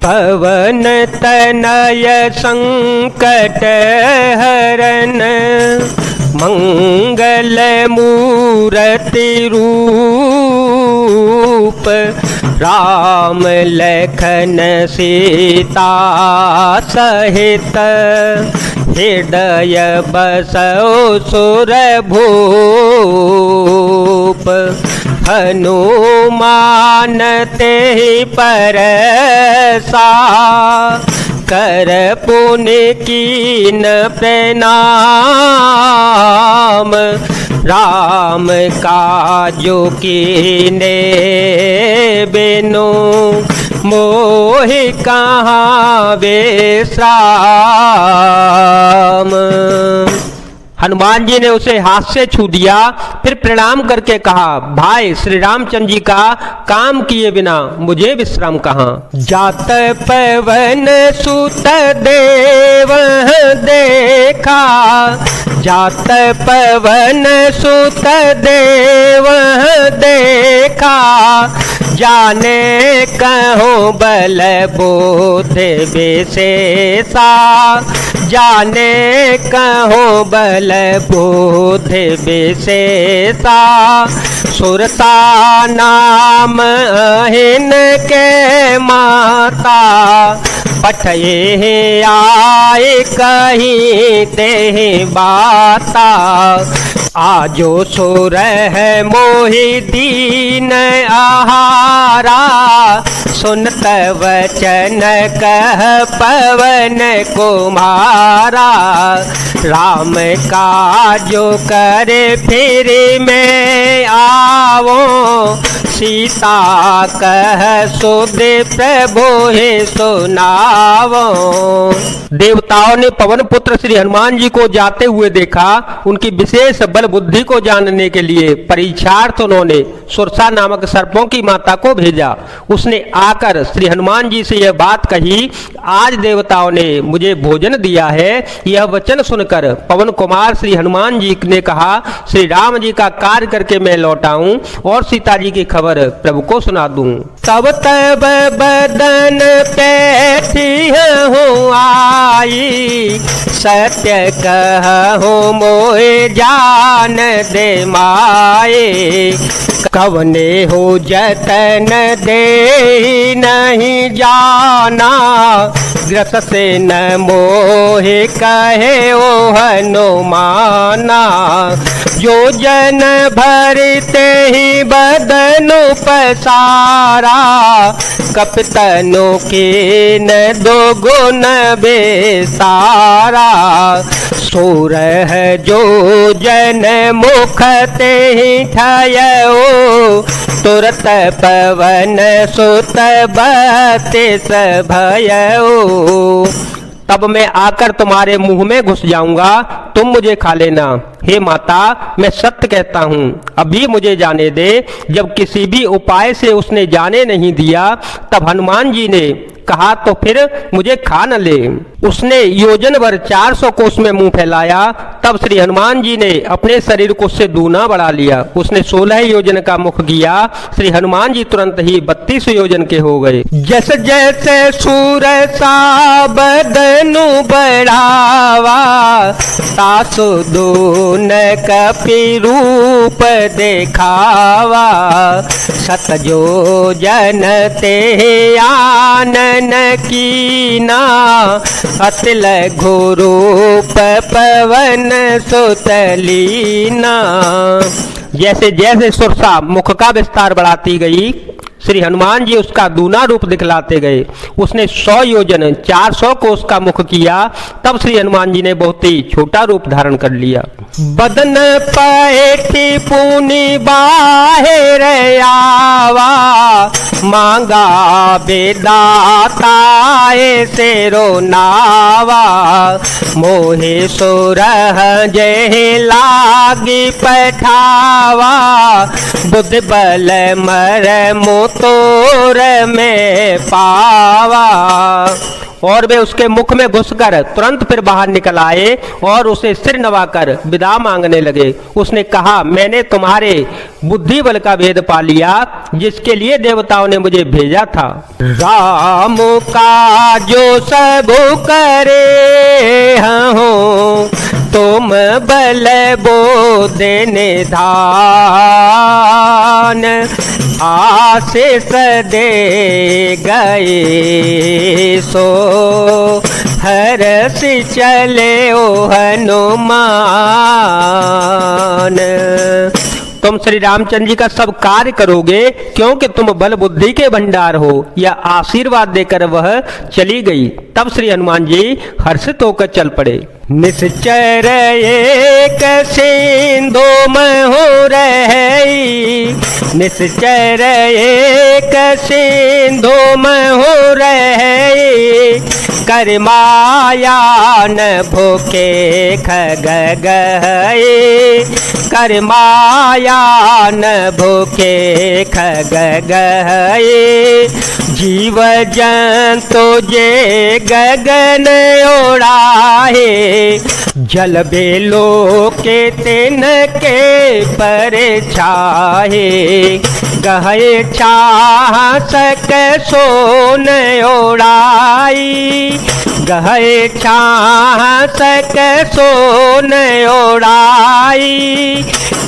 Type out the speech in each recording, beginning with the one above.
पवन तनय संकट हरन मंगल मूर्ति रूप राम लखन सीता सहित हृदय बसौ सुर भूप हनुमान तेहि परसा कर पुण्य कीन प्रणाम राम काजो कीने बिनु मोहि कहाँ विश्राम। हनुमान जी ने उसे हाथ से छू दिया, फिर प्रणाम करके कहा, भाई श्री रामचंद्र जी का काम किए बिना मुझे विश्राम कहाँ। जात पवन सुत देव देखा, जात पवन सुत देव देखा, जाने कहो बल बोध विशेषा, जाने कहो बल बोध विशेषा, सुरता नाम अहिन के माता, पठये आए कहीं ते बाता, आजो सुर है मोहि दीन आहारा, सुनत वचन कह पवन कुमारा, राम काजो करे फिर में आवो, सीता कह सुध प्रभु हे सुनावो। देवताओं ने पवन पुत्र श्री हनुमान जी को जाते हुए देखा। उनकी विशेष बल बुद्धि को जानने के लिए परीक्षार्थ उन्होंने सुरसा नामक सर्पों की माता को भेजा। उसने आकर श्री हनुमान जी से यह बात कही, आज देवताओं ने मुझे भोजन दिया है। यह वचन सुनकर पवन कुमार श्री हनुमान जी ने कहा, श्री राम जी का कार्य करके मैं लौटाऊं और सीता जी की खबर प्रभु को सुना दूं। तब तब बदन पैठी हूँ आई, सत्य कहूँ मोए जान दे माए, कवने हो जतन दे नहीं जाना, ग्रस से न मोहे कहे ओ हनुमाना, जो जन भरते ही बदनु पसारा, कपतनु के न दो गुण बेसारा, सूर है जो जन मुख ते ही ठयो, तुरत पवन सुत बतिस भयो, तब मैं आकर तुम्हारे मुंह में घुस जाऊंगा, तुम मुझे खा लेना। हे माता, मैं सत्य कहता हूँ, अभी मुझे जाने दे। जब किसी भी उपाय से उसने जाने नहीं दिया, तब हनुमान जी ने कहा तो फिर मुझे खा न ले। उसने योजन भर 400 कोस में मुंह फैलाया, तब श्री हनुमान जी ने अपने शरीर को उससे दूना बढ़ा लिया। उसने 16 योजन का मुख किया, श्री हनुमान जी तुरंत ही 32 योजन के हो गए। जैसे जैसे सूरसा बदनु बढ़ावा, सासु दून कपि रूप देखावा, सतजो जन ते आनन कीना, अतिल घोरूप पवन सुतलीना। जैसे जैसे सुरसा मुख का विस्तार बढ़ाती गई, श्री हनुमान जी उसका दूना रूप दिखलाते गए। उसने 100 योजन 400 कोस का मुख किया, तब श्री हनुमान जी ने बहुत ही छोटा रूप धारण कर लिया। बदन पैठी पुनि बाहिर आवा, मांगा बेदाताए से रोनावा, मोहे सुरह जय लागी पठावा, बुद्ध बल मर मोतोर में पावा। और वे उसके मुख में घुसकर तुरंत फिर बाहर निकल आए और उसे सिर नवाकर विदा मांगने लगे। उसने कहा, मैंने तुम्हारे बुद्धि बल का भेद पा लिया जिसके लिए देवताओं ने मुझे भेजा था। राम का जो सब करे हो तुम बल बोध निधान, आशीष दे गए सो हर्ष चले ओ हनुमान। तुम श्री रामचंद्र जी का सब कार्य करोगे क्योंकि तुम बल बुद्धि के भंडार हो, यह आशीर्वाद देकर वह चली गई। तब श्री हनुमान जी हर्षित होकर चल पड़े। निश्चर एक सिंधु महो रही, निश्चर एक सिंधु महो रही, कर माया न भूखे खग गए, कर माया न भूखे खग गए, जीव जंतु जे गगन ओढ़ाए, जल बेलो के तेन के पर छाहे, गहे छाह सक सोन ओढ़ाई, गहे छाह सक सोन ओढ़ाई,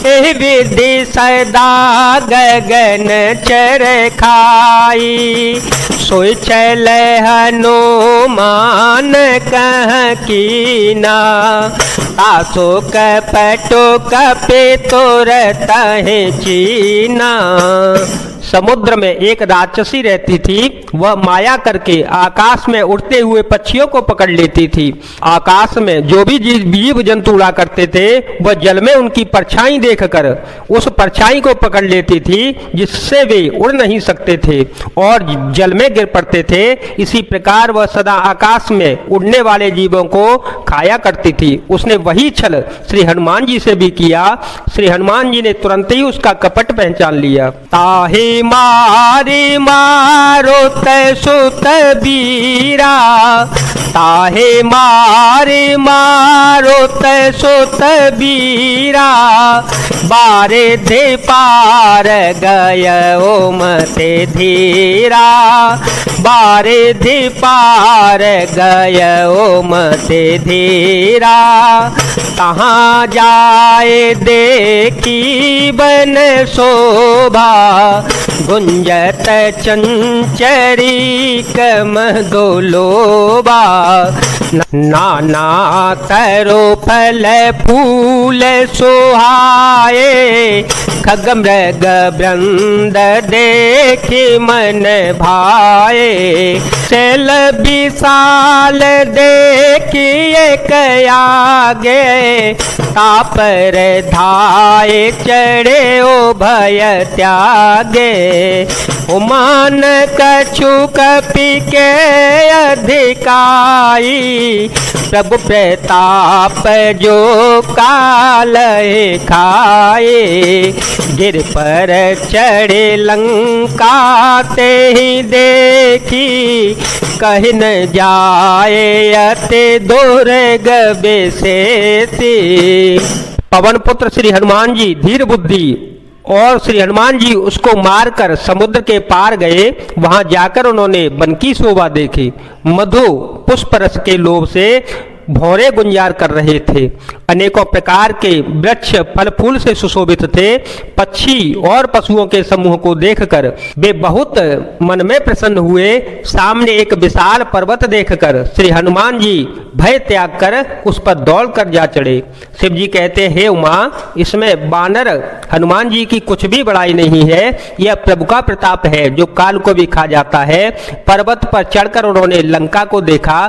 एह विधि सदा गगन चर खाई, सोई चल हनुमान कह कीना, तासो कपटो कपे तोरत है चीना। समुद्र में एक राक्षसी रहती थी। वह माया करके आकाश में उड़ते हुए पक्षियों को पकड़ लेती थी। आकाश में जो भी जीव जंतु उड़ा करते थे वह जल में उनकी परछाई देखकर उस परछाई को पकड़ लेती थी, जिससे वे उड़ नहीं सकते थे और जल में गिर पड़ते थे। इसी प्रकार वह सदा आकाश में उड़ने वाले जीवों को खाया करती थी। उसने वही छल श्री हनुमान जी से भी किया। श्री हनुमान जी ने तुरंत ही उसका कपट पहचान लिया। ताहे मारी मारो सुत बीरा, ताहे मारी मारो सुत बीरा, बारे दे पार गय ओ मते धीरा, बारे दे पार गय ओ मते धीरा, कहाँ जाए देखी बन शोभा, गुंजत चंचरी कमदोलोबा, नाना तरो फल फूल सुहाए, खग मृग वृंद देखि मन भाए, चल विशाल देखिए कयागे, तापर धाये चढ़े ओ भय त्यागे, उमान कछु कपि के अधिकाई, प्रभु प्रताप जो काल खाए, गिर पर चढ़े लंका ते ही देखी, कहीं न जाए अति दुर्ग बेसेती। पवन पुत्र श्री हनुमान जी धीर बुद्धि और श्री हनुमान जी उसको मारकर समुद्र के पार गए। वहां जाकर उन्होंने वन की शोभा देखी। मधु पुष्प रस के लोभ से भौरे गुंजार कर रहे थे। अनेकों प्रकार के वृक्ष फल फूल से सुशोभित थे। पक्षी और पशुओं के समूह को देखकर वे बहुत मन में प्रसन्न हुए। सामने एक विशाल पर्वत देखकर श्री हनुमान जी भय त्याग कर उस पर दौड़कर जा चढ़े। शिव जी कहते हैं, हे उमा, इसमें बानर हनुमान जी की कुछ भी बड़ाई नहीं है। यह प्रभु का प्रताप है जो काल को भी खा जाता है। पर्वत पर चढ़कर उन्होंने लंका को देखा।